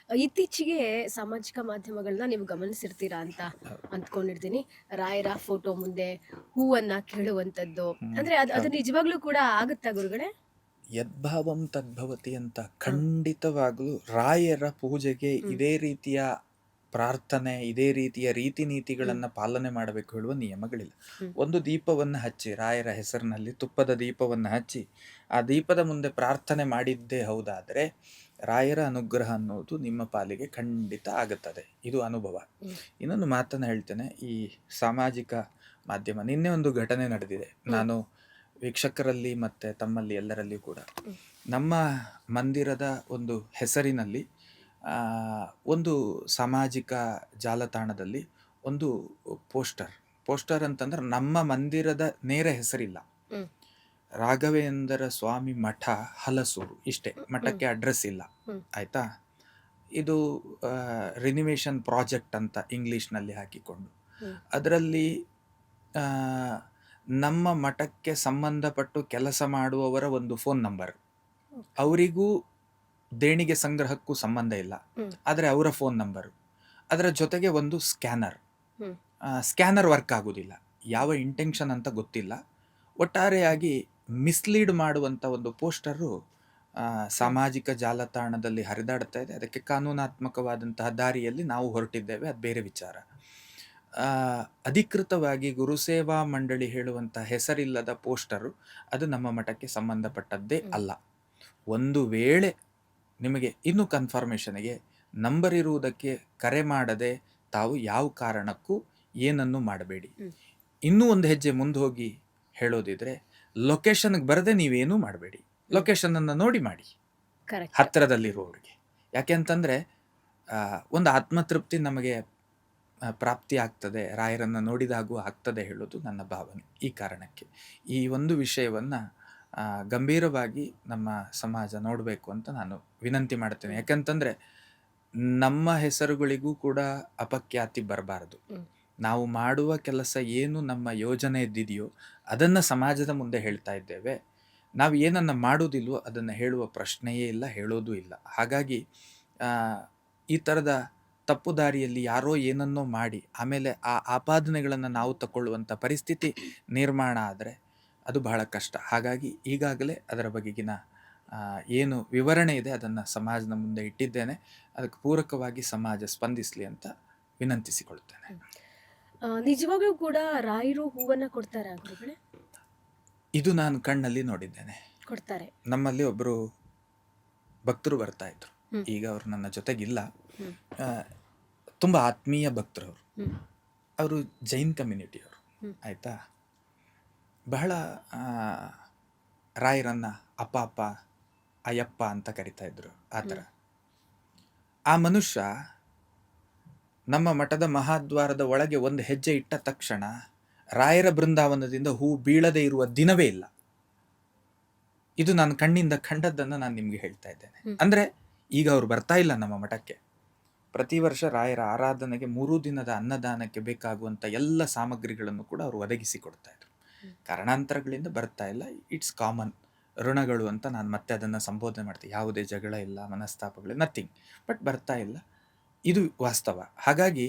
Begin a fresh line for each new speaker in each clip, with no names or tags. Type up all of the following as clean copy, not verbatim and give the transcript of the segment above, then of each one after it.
ಇತ್ತೀಚೆಗೆ ಸಾಮಾಜಿಕ ಮಾಧ್ಯಮಗಳನ್ನ ನೀವು ಗಮನಿಸಿರ್ತೀರಾ ಅಂತ
ಹೌದು.
ಅಂದ್ಕೊಂಡಿರ್ತೀನಿ. ರಾಯರ ಫೋಟೋ ಮುಂದೆ ಹೂವನ್ನ ಕೀಳುವಂಥದ್ದು.
ಹ್ಮ್.
ಅಂದ್ರೆ ಅದು
ಹೌದು.
ನಿಜವಾಗ್ಲೂ ಕೂಡ ಆಗುತ್ತಾ ಗುರುಗಳೇ?
ಯದ್ಭಾವಂ ತದ್ಭವತಿ ಅಂತ
ಹ.
ಖಂಡಿತವಾಗ್ಲೂ ರಾಯರ ಪೂಜೆಗೆ
ಹ್ಮ್.
ಇದೇ ರೀತಿಯ ಪ್ರಾರ್ಥನೆ, ಇದೇ ರೀತಿಯ ರೀತಿ
ಹ್ಮ್.
ನೀತಿಗಳನ್ನ ಪಾಲನೆ ಮಾಡಬೇಕು ಹೇಳುವ ನಿಯಮಗಳಿಲ್ಲ.
ಹ್ಮ್.
ಒಂದು ದೀಪವನ್ನು ಹಚ್ಚಿ, ರಾಯರ ಹೆಸರಿನಲ್ಲಿ ತುಪ್ಪದ ದೀಪವನ್ನು ಹಚ್ಚಿ, ಆ ದೀಪದ ಮುಂದೆ ಪ್ರಾರ್ಥನೆ ಮಾಡಿದ್ದೇ ಹೌದಾದರೆ ರಾಯರ ಅನುಗ್ರಹ ಅನ್ನೋದು ನಿಮ್ಮ ಪಾಲಿಗೆ ಖಂಡಿತ ಆಗುತ್ತದೆ. ಇದು ಅನುಭವ.
ಹ್ಮ್.
ಇನ್ನೊಂದು ಮಾತನ್ನು ಹೇಳ್ತೇನೆ. ಈ ಸಾಮಾಜಿಕ ಮಾಧ್ಯಮ, ನಿನ್ನೆ ಒಂದು ಘಟನೆ ನಡೆದಿದೆ.
ಹ್ಮ್.
ನಾನು ವೀಕ್ಷಕರಲ್ಲಿ ಮತ್ತು ತಮ್ಮಲ್ಲಿ ಎಲ್ಲರಲ್ಲಿ ಕೂಡ
ಹ್ಮ್.
ನಮ್ಮ ಮಂದಿರದ ಒಂದು ಹೆಸರಿನಲ್ಲಿ ಆ, ಒಂದು ಸಾಮಾಜಿಕ ಜಾಲತಾಣದಲ್ಲಿ ಒಂದು ಪೋಸ್ಟರ್ ಅಂತಂದ್ರೆ ನಮ್ಮ ಮಂದಿರದ ನೇರ ಹೆಸರಿಲ್ಲ.
ಹ್ಮ್.
ರಾಘವೇಂದ್ರ ಸ್ವಾಮಿ ಮಠ ಹಲಸೂರು ಇಷ್ಟೇ,
ಹ್ಮ್.
ಮಠಕ್ಕೆ ಅಡ್ರೆಸ್ ಇಲ್ಲ.
ಹ್ಮ್.
ಆಯ್ತಾ? ಇದು ರಿನಿವೇಷನ್ ಪ್ರಾಜೆಕ್ಟ್ ಅಂತ ಇಂಗ್ಲೀಷ್ನಲ್ಲಿ ಹಾಕಿಕೊಂಡು
ಹ್ಮ್.
ಅದರಲ್ಲಿ ಆ, ನಮ್ಮ ಮಠಕ್ಕೆ ಸಂಬಂಧಪಟ್ಟು ಕೆಲಸ ಮಾಡುವವರ ಒಂದು ಫೋನ್ ನಂಬರ್, ಅವರಿಗೂ ದೇಣಿಗೆ ಸಂಗ್ರಹಕ್ಕೂ ಸಂಬಂಧ ಇಲ್ಲ,
ಹ್ಮ್.
ಆದರೆ ಅವರ ಫೋನ್ ನಂಬರು, ಅದರ ಜೊತೆಗೆ ಒಂದು ಸ್ಕ್ಯಾನರ್.
ಹ್ಮ್.
ಸ್ಕ್ಯಾನರ್ ವರ್ಕ್ ಆಗೋದಿಲ್ಲ, ಯಾವ ಇಂಟೆನ್ಷನ್ ಅಂತ ಗೊತ್ತಿಲ್ಲ. ಒಟ್ಟಾರೆಯಾಗಿ ಮಿಸ್ಲೀಡ್ ಮಾಡುವಂಥ ಒಂದು ಪೋಸ್ಟರು ಸಾಮಾಜಿಕ ಜಾಲತಾಣದಲ್ಲಿ ಹರಿದಾಡ್ತಾ ಇದೆ. ಅದಕ್ಕೆ ಕಾನೂನಾತ್ಮಕವಾದಂತಹ ದಾರಿಯಲ್ಲಿ ನಾವು ಹೊರಟಿದ್ದೇವೆ, ಅದು ಬೇರೆ ವಿಚಾರ. ಅಧಿಕೃತವಾಗಿ ಗುರುಸೇವಾ ಮಂಡಳಿ ಹೇಳುವಂಥ ಹೆಸರಿಲ್ಲದ ಪೋಸ್ಟರು ಅದು ನಮ್ಮ ಮಠಕ್ಕೆ ಸಂಬಂಧಪಟ್ಟದ್ದೇ ಅಲ್ಲ. ಒಂದು ವೇಳೆ ನಿಮಗೆ ಇನ್ನೂ ಕನ್ಫರ್ಮೇಷನ್ಗೆ ನಂಬರ್ ಇರುವುದಕ್ಕೆ ಕರೆ ಮಾಡದೆ ತಾವು ಯಾವ ಕಾರಣಕ್ಕೂ ಏನನ್ನು ಮಾಡಬೇಡಿ. ಇನ್ನೂ ಒಂದು ಹೆಜ್ಜೆ ಮುಂದೆ ಹೋಗಿ ಹೇಳೋದಿದ್ರೆ, ಲೊಕೇಶನ್ಗೆ ಬರದೆ ನೀವೇನೂ ಮಾಡಬೇಡಿ. ಲೊಕೇಶನನ್ನು ನೋಡಿ ಮಾಡಿ
ಕರೆಕ್ಟ್.
ಹತ್ತಿರದಲ್ಲಿರುವವರಿಗೆ. ಯಾಕೆ ಅಂತಂದರೆ ಒಂದು ಆತ್ಮತೃಪ್ತಿ ನಮಗೆ ಪ್ರಾಪ್ತಿ ಆಗ್ತದೆ, ರಾಯರನ್ನು ನೋಡಿದಾಗೂ ಆಗ್ತದೆ ಹೇಳೋದು ನನ್ನ ಭಾವನೆ. ಈ ಕಾರಣಕ್ಕೆ ಈ ಒಂದು ವಿಷಯವನ್ನು ಗಂಭೀರವಾಗಿ ನಮ್ಮ ಸಮಾಜ ನೋಡಬೇಕು ಅಂತ ನಾನು ವಿನಂತಿ ಮಾಡ್ತೇನೆ. ಯಾಕಂತಂದರೆ ನಮ್ಮ ಹೆಸರುಗಳಿಗೂ ಕೂಡ ಅಪಖ್ಯಾತಿ ಬರಬಾರದು. ನಾವು ಮಾಡುವ ಕೆಲಸ ಏನು ನಮ್ಮ ಯೋಜನೆ ಇದ್ದಿದೆಯೋ ಅದನ್ನು ಸಮಾಜದ ಮುಂದೆ ಹೇಳ್ತಾ ಇದ್ದೇವೆ. ನಾವು ಏನನ್ನು ಮಾಡೋದಿಲ್ವೋ ಅದನ್ನು ಹೇಳುವ ಪ್ರಶ್ನೆಯೇ ಇಲ್ಲ, ಹೇಳೋದು ಇಲ್ಲ. ಹಾಗಾಗಿ ಈ ಥರದ ತಪ್ಪು ದಾರಿಯಲ್ಲಿ ಯಾರೋ ಏನನ್ನೋ ಮಾಡಿ ಆಮೇಲೆ ಆ ಆಪಾದನೆಗಳನ್ನು ನಾವು ತಗೊಳ್ಳುವಂಥ ಪರಿಸ್ಥಿತಿ ನಿರ್ಮಾಣ ಆದರೆ ಅದು ಬಹಳ ಕಷ್ಟ. ಹಾಗಾಗಿ ಈಗಾಗಲೇ ಅದರ ಬಗೆಗಿನ ಏನು ವಿವರಣೆ ಇದೆ ಅದನ್ನು ಸಮಾಜದ ಮುಂದೆ ಇಟ್ಟಿದ್ದೇನೆ. ಅದಕ್ಕೆ ಪೂರಕವಾಗಿ ಸಮಾಜ ಸ್ಪಂದಿಸಲಿ ಅಂತ ವಿನಂತಿಸಿಕೊಳ್ತೇನೆ.
ನಿಜವಾಗ್ಲೂ ಕೂಡ ರಾಯರು ಹೂವನ್ನ ಕೊಡ್ತಾರಾ ಗುರುಗಳೇ?
ಇದು ನಾನು ಕಣ್ಣಲ್ಲಿ ನೋಡಿದ್ದೇನೆ.
ಕೊಡ್ತಾರೆ.
ನಮ್ಮಲ್ಲಿ ಒಬ್ಬರು ಭಕ್ತರು ಬರ್ತಾ ಇದ್ರು. ಈಗ ಅವರು ನನ್ನ ಜೊತೆಗಿಲ್ಲ. ತುಂಬ ಆತ್ಮೀಯ ಭಕ್ತರು ಅವರು. ಅವರು ಜೈನ್ ಕಮ್ಯುನಿಟಿಯವರು. ಆಯಿತಾ? ಬಹಳ ರಾಯರನ್ನ ಅಪ್ಪ ಅಪ್ಪ ಅಯ್ಯಪ್ಪ ಅಂತ ಕರಿತಾ ಇದ್ರು. ಆ ಥರ ಆ ಮನುಷ್ಯ ನಮ್ಮ ಮಠದ ಮಹಾದ್ವಾರದ ಒಳಗೆ ಒಂದು ಹೆಜ್ಜೆ ಇಟ್ಟ ತಕ್ಷಣ ರಾಯರ ಬೃಂದಾವನದಿಂದ ಹೂ ಬೀಳದೆ ಇರುವ ದಿನವೇ ಇಲ್ಲ. ಇದು ನಾನು ಕಣ್ಣಿಂದ ಕಂಡದ್ದನ್ನು ನಾನು ನಿಮಗೆ ಹೇಳ್ತಾ ಇದ್ದೇನೆ. ಅಂದರೆ ಈಗ ಅವ್ರು ಬರ್ತಾ ಇಲ್ಲ ನಮ್ಮ ಮಠಕ್ಕೆ. ಪ್ರತಿ ವರ್ಷ ರಾಯರ ಆರಾಧನೆಗೆ 3 ದಿನದ ಅನ್ನದಾನಕ್ಕೆ ಬೇಕಾಗುವಂಥ ಎಲ್ಲ ಸಾಮಗ್ರಿಗಳನ್ನು ಕೂಡ ಅವರು ಒದಗಿಸಿಕೊಡ್ತಾ ಇದ್ರು. ಕಾರಣಾಂತರಗಳಿಂದ ಬರ್ತಾ ಇಲ್ಲ. ಇಟ್ಸ್ ಕಾಮನ್, ಋಣಗಳು ಅಂತ ನಾನು ಮತ್ತೆ ಅದನ್ನು ಸಂಬೋಧನೆ ಮಾಡ್ತೀನಿ. ಯಾವುದೇ ಜಗಳ ಇಲ್ಲ, ಮನಸ್ತಾಪಗಳು, ನಥಿಂಗ್. ಬಟ್ ಬರ್ತಾ ಇಲ್ಲ, ಇದು ವಾಸ್ತವ. ಹಾಗಾಗಿ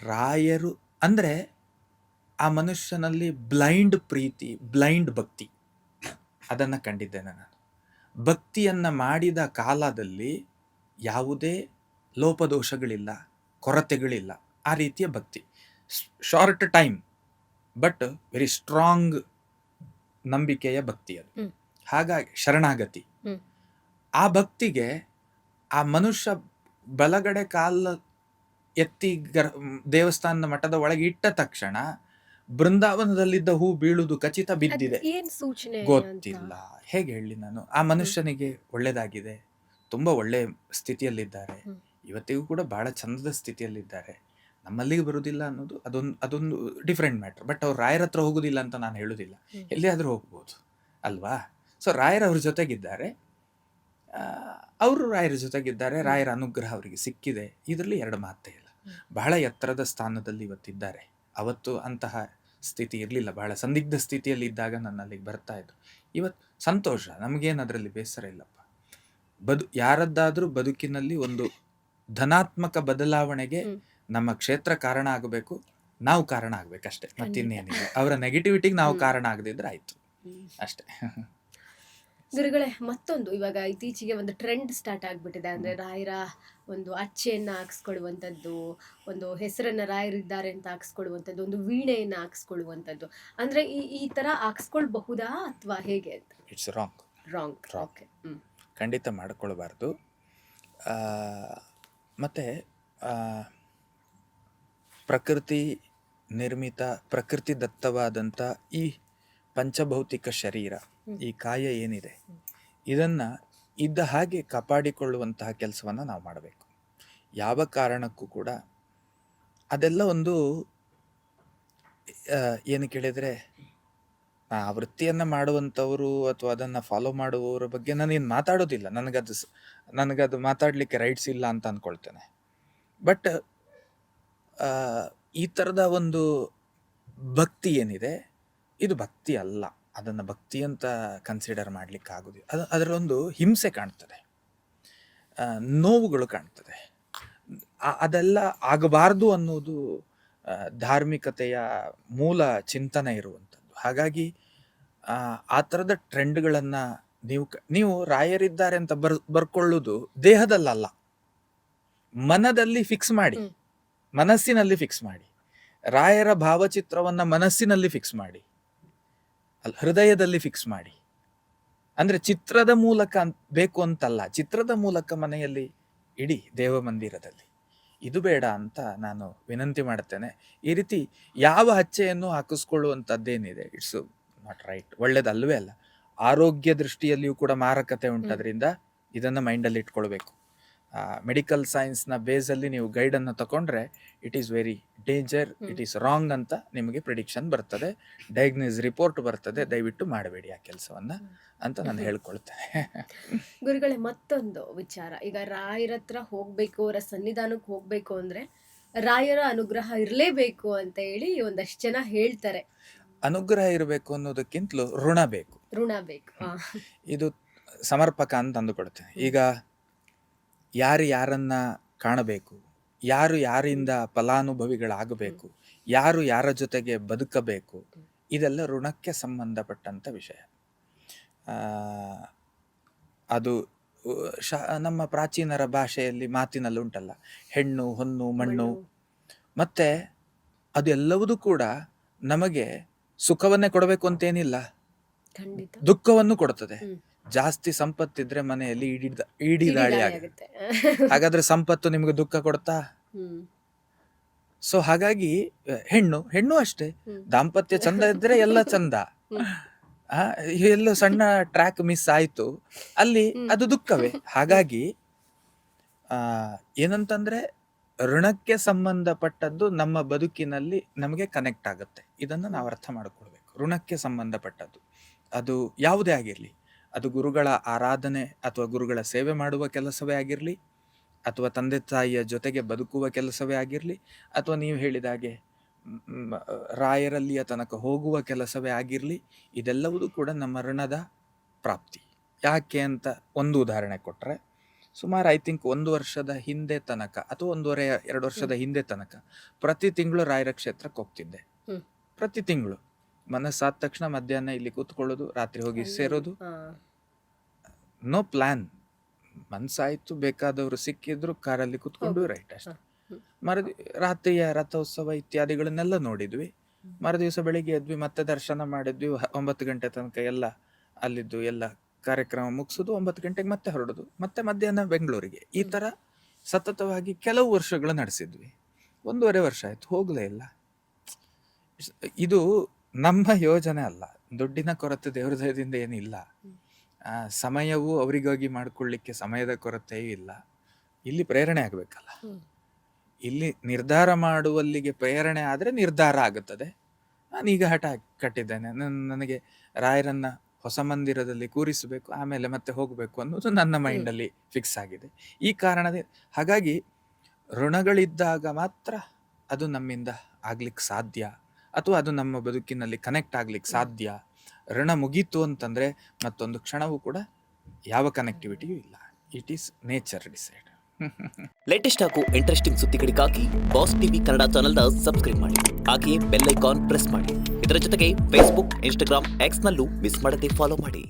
ರಾಯರು ಅಂದರೆ ಆ ಮನುಷ್ಯನಲ್ಲಿ ಬ್ಲೈಂಡ್ ಪ್ರೀತಿ, ಬ್ಲೈಂಡ್ ಭಕ್ತಿ, ಅದನ್ನು ಕಂಡಿದ್ದೇನೆ ನಾನು. ಭಕ್ತಿಯನ್ನು ಮಾಡಿದ ಕಾಲದಲ್ಲಿ ಯಾವುದೇ ಲೋಪದೋಷಗಳಿಲ್ಲ, ಕೊರತೆಗಳಿಲ್ಲ. ಆ ರೀತಿಯ ಭಕ್ತಿ, short time but very strong ನಂಬಿಕೆಯ ಭಕ್ತಿ ಅದು. ಹಾಗಾಗಿ ಶರಣಾಗತಿ. ಆ ಭಕ್ತಿಗೆ ಆ ಮನುಷ್ಯ ಬಲಗಡೆ ಕಾಲ ಎತ್ತಿ ದೇವಸ್ಥಾನದ ಮಠದ ಒಳಗೆ ಇಟ್ಟ ತಕ್ಷಣ ಬೃಂದಾವನದಲ್ಲಿದ್ದ ಹೂ ಬೀಳುವುದು ಖಚಿತ, ಬಿದ್ದಿದೆ. ಗೊತ್ತಿಲ್ಲ, ಹೇಗೆ ಹೇಳಿ ನಾನು. ಆ ಮನುಷ್ಯನಿಗೆ ಒಳ್ಳೇದಾಗಿದೆ, ತುಂಬ ಒಳ್ಳೆ ಸ್ಥಿತಿಯಲ್ಲಿದ್ದಾರೆ, ಇವತ್ತಿಗೂ ಕೂಡ ಬಹಳ ಚಂದದ ಸ್ಥಿತಿಯಲ್ಲಿದ್ದಾರೆ. ನಮ್ಮಲ್ಲಿಗೆ ಬರುವುದಿಲ್ಲ ಅನ್ನೋದು ಅದೊಂದು ಡಿಫ್ರೆಂಟ್ ಮ್ಯಾಟ್ರ್. ಬಟ್ ಅವ್ರು ರಾಯರ ಹತ್ರ ಹೋಗೋದಿಲ್ಲ ಅಂತ ನಾನು ಹೇಳೋದಿಲ್ಲ, ಎಲ್ಲಿಯಾದರೂ ಹೋಗ್ಬೋದು ಅಲ್ವಾ. ಸೊ ರಾಯರ ಅವ್ರ ಜೊತೆಗಿದ್ದಾರೆ, ಅವರು ರಾಯರ ಜೊತೆಗಿದ್ದಾರೆ, ರಾಯರ ಅನುಗ್ರಹ ಅವರಿಗೆ ಸಿಕ್ಕಿದೆ. ಇದರಲ್ಲಿ ಎರಡು ಮಾತೇ ಇಲ್ಲ. ಬಹಳ ಎತ್ತರದ ಸ್ಥಾನದಲ್ಲಿ ಇವತ್ತಿದ್ದಾರೆ. ಅವತ್ತು ಅಂತಹ ಸ್ಥಿತಿ ಇರಲಿಲ್ಲ, ಬಹಳ ಸಂದಿಗ್ಧ ಸ್ಥಿತಿಯಲ್ಲಿ ಇದ್ದಾಗ ನನ್ನ ಅಲ್ಲಿಗೆ ಬರ್ತಾ ಇದ್ರು. ಇವತ್ತು ಸಂತೋಷ, ನಮಗೇನು ಅದರಲ್ಲಿ ಬೇಸರ ಇಲ್ಲಪ್ಪ. ಯಾರದ್ದಾದ್ರೂ ಬದುಕಿನಲ್ಲಿ ಒಂದು ಧನಾತ್ಮಕ ಬದಲಾವಣೆಗೆ
ಹ್ಮ್.
ನಮ್ಮ ಕ್ಷೇತ್ರ ಕಾರಣ ಆಗಬೇಕು, ನಾವು ಕಾರಣ ಆಗ್ಬೇಕಷ್ಟೇ,
ಖಂಡಿತ.
ಮತ್ತಿನ್ನೇನಿಲ್ಲ. ಅವರ ನೆಗೆಟಿವಿಟಿಗೆ ನಾವು
ಹ್ಮ್.
ಕಾರಣ ಆಗದಿದ್ರೆ ಆಯ್ತು
ಹ್ಮ್.
ಅಷ್ಟೇ.
ಗುರುಗಳೇ, ಮತ್ತೊಂದು ಇವಾಗ ಇತ್ತೀಚೆಗೆ ಒಂದು ಟ್ರೆಂಡ್ ಸ್ಟಾರ್ಟ್ ಆಗ್ಬಿಟ್ಟಿದೆ. ಅಂದ್ರೆ ರಾಯರ ಒಂದು ಅಚ್ಚೆಯನ್ನ ಹಾಕ್ಸ್ಕೊಳ್ಳುವಂಥದ್ದು, ಒಂದು ಹೆಸರನ್ನ ರಾಯರಿದ್ದಾರೆ ಅಂತ ಹಾಕ್ಸ್ಕೊಳ್ಳುವಂಥದ್ದು, ಒಂದು ವೀಣೆಯನ್ನ ಹಾಕ್ಸ್ಕೊಳ್ಳುವಂಥದ್ದು. ಅಂದ್ರೆ ಈ ಈ ತರ ಹಾಕ್ಸ್ಕೊಳ್ಬಹುದಾ ಅಥವಾ ಹೇಗೆ ಅಂತ?
It's wrong.
Wrong.
Wrong.
Okay. ಹ್ಮ್.
ಖಂಡಿತ ಮಾಡ್ಕೊಳ್ಬಾರ್ದು. ಆ, ಮತ್ತೆ ಆ, ಪ್ರಕೃತಿ ನಿರ್ಮಿತ, ಪ್ರಕೃತಿ ದತ್ತವಾದಂಥ ಈ ಪಂಚಭೌತಿಕ ಶರೀರ, ಈ ಕಾಯ ಏನಿದೆ, ಇದನ್ನ ಇದ್ದ ಹಾಗೆ ಕಾಪಾಡಿಕೊಳ್ಳುವಂತಹ ಕೆಲಸವನ್ನ ನಾವು ಮಾಡಬೇಕು. ಯಾವ ಕಾರಣಕ್ಕೂ ಕೂಡ ಅದೆಲ್ಲ ಒಂದು ಏನು ಕೇಳಿದ್ರೆ, ಆ ವೃತ್ತಿಯನ್ನ ಮಾಡುವಂಥವ್ರು ಅಥವಾ ಅದನ್ನ ಫಾಲೋ ಮಾಡುವವರ ಬಗ್ಗೆ ನಾನೇನು ಮಾತಾಡೋದಿಲ್ಲ. ನನಗದು ಮಾತಾಡ್ಲಿಕ್ಕೆ ರೈಟ್ಸ್ ಇಲ್ಲ ಅಂತ ಅನ್ಕೊಳ್ತೇನೆ. ಬಟ್ ಈ ಥರದ ಒಂದು ಭಕ್ತಿ ಏನಿದೆ, ಇದು ಭಕ್ತಿ ಅಲ್ಲ. ಅದನ್ನು ಭಕ್ತಿ ಅಂತ ಕನ್ಸಿಡರ್ ಮಾಡ್ಲಿಕ್ಕೆ ಆಗೋದಿಲ್ಲ. ಅದರೊಂದು ಹಿಂಸೆ ಕಾಣ್ತದೆ, ನೋವುಗಳು ಕಾಣ್ತದೆ. ಅದೆಲ್ಲ ಆಗಬಾರ್ದು ಅನ್ನೋದು ಧಾರ್ಮಿಕತೆಯ ಮೂಲ ಚಿಂತನೆ ಇರುವಂಥದ್ದು. ಹಾಗಾಗಿ ಆ ಥರದ ಟ್ರೆಂಡ್ಗಳನ್ನು ನೀವು ರಾಯರಿದ್ದಾರೆ ಅಂತ ಬರ್ಕೊಳ್ಳೋದು ದೇಹದಲ್ಲ, ಮನದಲ್ಲಿ ಫಿಕ್ಸ್ ಮಾಡಿ, ಮನಸ್ಸಿನಲ್ಲಿ ಫಿಕ್ಸ್ ಮಾಡಿ. ರಾಯರ ಭಾವಚಿತ್ರವನ್ನ ಮನಸ್ಸಿನಲ್ಲಿ ಫಿಕ್ಸ್ ಮಾಡಿ, ಹೃದಯದಲ್ಲಿ ಫಿಕ್ಸ್ ಮಾಡಿ. ಅಂದ್ರೆ ಚಿತ್ರದ ಮೂಲಕ ಬೇಕು ಅಂತಲ್ಲ, ಚಿತ್ರದ ಮೂಲಕ ಮನೆಯಲ್ಲಿ ಇಡಿ, ದೇವ ಮಂದಿರದಲ್ಲಿ. ಇದು ಬೇಡ ಅಂತ ನಾನು ವಿನಂತಿ ಮಾಡುತ್ತೇನೆ. ಈ ರೀತಿ ಯಾವ ಹಚ್ಚೆಯನ್ನು ಹಾಕಿಸ್ಕೊಳ್ಳುವಂಥದ್ದೇನಿದೆ, ಇಟ್ಸ್ ನಾಟ್ ರೈಟ್, ಒಳ್ಳೇದಲ್ವೇ ಅಲ್ಲ. ಆರೋಗ್ಯ ದೃಷ್ಟಿಯಲ್ಲಿಯೂ ಕೂಡ ಮಾರಕತೆ ಉಂಟದ್ರಿಂದ ಇದನ್ನ ಮೈಂಡಲ್ಲಿ ಇಟ್ಕೊಳ್ಬೇಕು. ಮೆಡಿಕಲ್ ಸೈನ್ಸ್ನ ಬೇಸಲ್ಲಿ ನೀವು ಗೈಡನ್ನು ತಗೊಂಡ್ರೆ it is very danger, it is wrong ಅಂತ ನಿಮಗೆ ಪ್ರಿಡಿಕ್ಷನ್ ಬರ್ತದೆ, ಡಯಾಗ್ನೋಸ್ ರಿಪೋರ್ಟ್ ಬರ್ತದೆ. ದಯವಿಟ್ಟು ಮಾಡಬೇಡಿ ಆ ಕೆಲಸವನ್ನ ಅಂತ ನಾನು ಹೇಳ್ಕೊಳ್ತೇನೆ.
ಗುರುಗಳೇ, ಮತ್ತೊಂದು ವಿಚಾರ. ಈಗ ರಾಯರ ಹತ್ರ ಹೋಗ್ಬೇಕು, ಅವರ ಸನ್ನಿಧಾನಕ್ಕೆ ಹೋಗ್ಬೇಕು ಅಂದ್ರೆ ರಾಯರ ಅನುಗ್ರಹ ಇರಲೇಬೇಕು ಅಂತ ಹೇಳಿ ಒಂದಷ್ಟು ಜನ ಹೇಳ್ತಾರೆ.
ಅನುಗ್ರಹ ಇರಬೇಕು ಅನ್ನೋದಕ್ಕಿಂತಲೂ ಋಣ ಬೇಕು.
ಋಣ ಬೇಕು.
ಇದು ಸಮರ್ಪಕ ಅಂತ ಅಂದುಕೊಳ್ತೇನೆ. ಈಗ ಯಾರನ್ನ ಕಾಣಬೇಕು, ಯಾರಿಂದ ಫಲಾನುಭವಿಗಳಾಗಬೇಕು, ಯಾರ ಜೊತೆಗೆ ಬದುಕಬೇಕು, ಇದೆಲ್ಲ ಋಣಕ್ಕೆ ಸಂಬಂಧಪಟ್ಟಂತ ವಿಷಯ. ಅದು ನಮ್ಮ ಪ್ರಾಚೀನರ ಭಾಷೆಯಲ್ಲಿ ಮಾತಿನಲ್ಲಿ ಉಂಟಲ್ಲ, ಹೆಣ್ಣು ಹೊನ್ನು ಮಣ್ಣು. ಮತ್ತೆ ಅದೆಲ್ಲವೂ ಕೂಡ ನಮಗೆ ಸುಖವನ್ನೇ ಕೊಡಬೇಕು ಅಂತೇನಿಲ್ಲ, ದುಃಖವನ್ನು ಕೊಡುತ್ತದೆ. ಜಾಸ್ತಿ ಸಂಪತ್ತಿದ್ರೆ ಮನೆಯಲ್ಲಿ ಇಡೀ ದಾಳಿ ಆಗುತ್ತೆ. ಹಾಗಾದ್ರೆ ಸಂಪತ್ತು ನಿಮ್ಗೆ ದುಃಖ ಕೊಡ್ತಾ? ಸೊ ಹಾಗಾಗಿ ಹೆಣ್ಣು ಅಷ್ಟೇ, ದಾಂಪತ್ಯ ಚಂದ ಇದ್ರೆ ಎಲ್ಲ ಚಂದ. ಎಲ್ಲೋ ಸಣ್ಣ ಟ್ರ್ಯಾಕ್ ಮಿಸ್ ಆಯ್ತು ಅಲ್ಲಿ, ಅದು ದುಃಖವೇ. ಹಾಗಾಗಿ ಏನಂತಂದ್ರೆ ಋಣಕ್ಕೆ ಸಂಬಂಧಪಟ್ಟದ್ದು ನಮ್ಮ ಬದುಕಿನಲ್ಲಿ ನಮಗೆ ಕನೆಕ್ಟ್ ಆಗುತ್ತೆ. ಇದನ್ನ ನಾವು ಅರ್ಥ ಮಾಡ್ಕೊಳ್ಬೇಕು. ಋಣಕ್ಕೆ ಸಂಬಂಧಪಟ್ಟದ್ದು ಅದು ಯಾವುದೇ ಆಗಿರ್ಲಿ, ಅದು ಗುರುಗಳ ಆರಾಧನೆ ಅಥವಾ ಗುರುಗಳ ಸೇವೆ ಮಾಡುವ ಕೆಲಸವೇ ಆಗಿರಲಿ, ಅಥವಾ ತಂದೆ ತಾಯಿಯ ಜೊತೆಗೆ ಬದುಕುವ ಕೆಲಸವೇ ಆಗಿರಲಿ, ಅಥವಾ ನೀವು ಹೇಳಿದ ಹಾಗೆ ರಾಯರಲ್ಲಿಯ ತನಕ ಹೋಗುವ ಕೆಲಸವೇ ಆಗಿರಲಿ, ಇದೆಲ್ಲವೂ ಕೂಡ ನಮ್ಮ ಋಣದ ಪ್ರಾಪ್ತಿ. ಯಾಕೆ ಅಂತ ಒಂದು ಉದಾಹರಣೆ ಕೊಟ್ಟರೆ, ಸುಮಾರು ಐ ಥಿಂಕ್ 1 ವರ್ಷದ ಹಿಂದೆ ತನಕ ಅಥವಾ 1.5-2 ವರ್ಷದ ಹಿಂದೆ ತನಕ ಪ್ರತಿ ತಿಂಗಳು ರಾಯರ ಕ್ಷೇತ್ರಕ್ಕೆ ಹೋಗ್ತಿದ್ದೆ. ಪ್ರತಿ ತಿಂಗಳು ಮನಸ್ಸಾದ ತಕ್ಷಣ ಮಧ್ಯಾಹ್ನ ಇಲ್ಲಿ ಕೂತ್ಕೊಳ್ಳೋದು, ರಾತ್ರಿ ಹೋಗಿ ಸೇರೋದು, ನೋ ಪ್ಲಾನ್. ಮನ್ಸಾಯ್ತು, ಬೇಕಾದವರು ಸಿಕ್ಕಿದ್ರು, ಕಾರಲ್ಲಿ ಕೂತ್ಕೊಂಡು ರೈಟ್ ಅಷ್ಟೇ. ರಾತ್ರಿಯ ರಥೋತ್ಸವ ಇತ್ಯಾದಿಗಳನ್ನೆಲ್ಲ ನೋಡಿದ್ವಿ. ಮರುದಿವಸ ಬೆಳಿಗ್ಗೆ ಎದ್ವಿ, ಮತ್ತೆ ದರ್ಶನ ಮಾಡಿದ್ವಿ. 9 ಗಂಟೆ ತನಕ ಎಲ್ಲ ಅಲ್ಲಿದ್ದು ಎಲ್ಲ ಕಾರ್ಯಕ್ರಮ ಮುಗಿಸೋದು, 9 ಗಂಟೆಗೆ ಮತ್ತೆ ಹೊರಡೋದು, ಮತ್ತೆ ಮಧ್ಯಾಹ್ನ ಬೆಂಗಳೂರಿಗೆ. ಈ ತರ ಸತತವಾಗಿ ಕೆಲವು ವರ್ಷಗಳು ನಡೆಸಿದ್ವಿ. 1.5 ವರ್ಷ ಆಯ್ತು, ಹೋಗ್ಲೇ ಇಲ್ಲ. ಇದು ನಮ್ಮ ಯೋಜನೆ ಅಲ್ಲ, ದುಡ್ಡಿನ ಕೊರತೆ ದೇವ್ರ ದಯದಿಂದ ಏನಿಲ್ಲ. ಸಮಯವು ಅವರಿಗಾಗಿ ಮಾಡ್ಕೊಳ್ಳಿಕ್ಕೆ ಸಮಯದ ಕೊರತೆಯೂ ಇಲ್ಲ. ಇಲ್ಲಿ ಪ್ರೇರಣೆ ಆಗ್ಬೇಕಲ್ಲ, ಇಲ್ಲಿ ನಿರ್ಧಾರ ಮಾಡುವಲ್ಲಿಗೆ ಪ್ರೇರಣೆ ಆದ್ರೆ ನಿರ್ಧಾರ ಆಗುತ್ತದೆ. ನಾನೀಗ ಹಠ ಕಟ್ಟಿದ್ದೇನೆ, ನನಗೆ ರಾಯರನ್ನ ಹೊಸ ಮಂದಿರದಲ್ಲಿ ಕೂರಿಸಬೇಕು, ಆಮೇಲೆ ಮತ್ತೆ ಹೋಗ್ಬೇಕು ಅನ್ನೋದು ನನ್ನ ಮೈಂಡಲ್ಲಿ ಫಿಕ್ಸ್ ಆಗಿದೆ. ಈ ಕಾರಣದಿಂದ ಹಾಗಾಗಿ ಋಣಗಳಿದ್ದಾಗ ಮಾತ್ರ ಅದು ನಮ್ಮಿಂದ ಆಗ್ಲಿಕ್ಕೆ ಸಾಧ್ಯ, ಅಥವಾ ಅದು ನಮ್ಮ ಬದುಕಿನಲ್ಲಿ ಕನೆಕ್ಟ್ ಆಗ್ಲಿಕ್ಕೆ ಸಾಧ್ಯ. ಋಣ ಮುಗೀತು ಅಂತಂದ್ರೆ ಮತ್ತೊಂದು ಕ್ಷಣವೂ ಕೂಡ ಯಾವ ಕನೆಕ್ಟಿವಿಟಿಯೂ ಇಲ್ಲ. It is nature decide.
Latest ಹಾಗೂ ಇಂಟ್ರೆಸ್ಟಿಂಗ್ ಸುದ್ದಿಗಳಿಗಾಗಿ ಬಾಸ್ ಟಿವಿ ಕನ್ನಡ ಚಾನೆಲ್ನ ಸಬ್ಸ್ಕ್ರೈಬ್ ಮಾಡಿ. ಹಾಗೆಯೇ ಬೆಲ್ ಐಕಾನ್ ಪ್ರೆಸ್ ಮಾಡಿ. ಇದರ ಜೊತೆಗೆ ಫೇಸ್ಬುಕ್, ಇನ್ಸ್ಟಾಗ್ರಾಮ್, ಎಕ್ಸ್ನಲ್ಲೂ ಮಿಸ್ ಮಾಡದೆ ಫಾಲೋ ಮಾಡಿ.